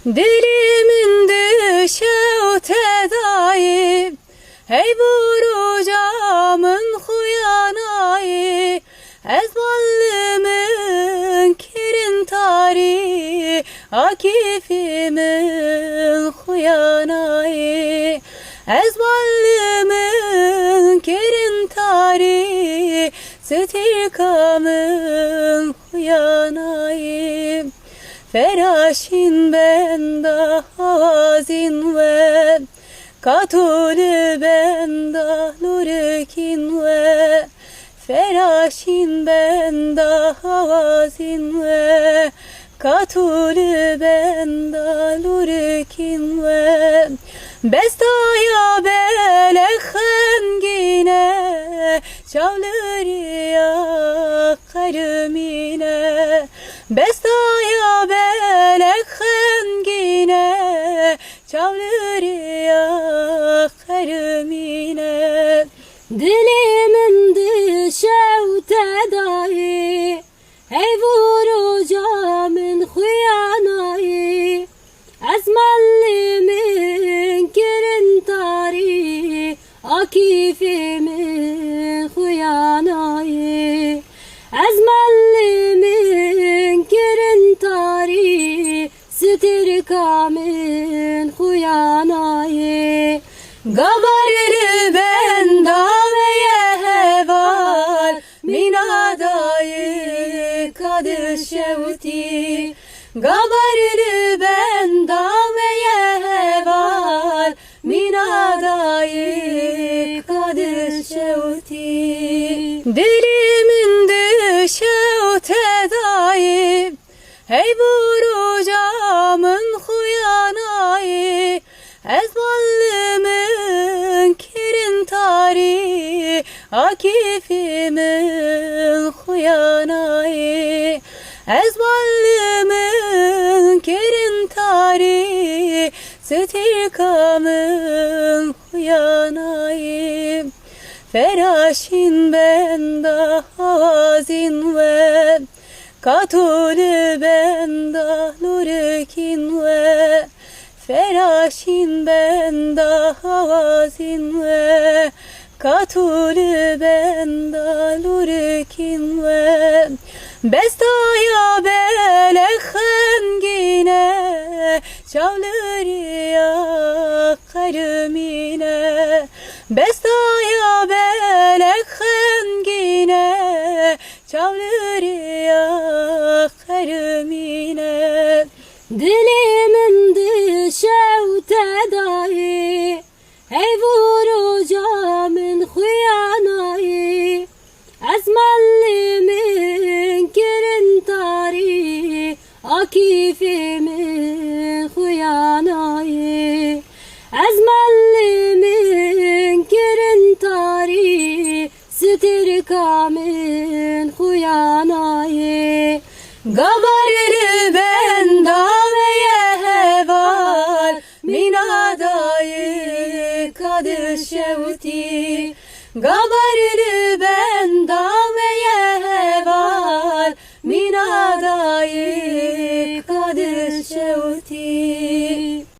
Dilimin düşev tedayı, hey burucamın huyanayı, ezballımın kirin tari, akifimin huyanayı, ezballımın kirin tari, stikamın huyanayı. Feraşin benda havazin ve katulü benda nurikin ve Feraşin benda havazin ve katulü benda nurikin ve Bestaya belekhen gine çavlırıya karımine Bestaya belekhen gine çavlırıya karımine Dilimin düşev tedayı, hey vurucamın huyanayı, ezmallimin kirin tari, akifimin huyanayı, ezmallimin kirin tari, stikamın huyanayı. Gabarlı benda ve yeheval minadayı kadir şevti Gabarlı benda ve yeheval minadayı kadir şevti Dilimin düşev tedayı, hey burucamın huyanayı, ezballımın kirin tari, akifimin huyanayı, ezballımın kirin tari, stikamın huyanayı. Feraşin benda havazin ve katulü benda nurikin ve Feraşin benda havazin ve katulü benda nurikin ve Bestaya belekhen gine çavlırıya karımine Bestaya belekhen gine çavlırıya karımine Dilimin düşev tedayı, hey vurucamın huyanayı, ezmallimin kirin tari, akifimin huyanayı, ezmallimin kirin tari, stikamın huyanayı. Gabarlı benda ve yeheval minadayı kadir şevti Gabarlı benda ve yeheval minadayı kadir şevti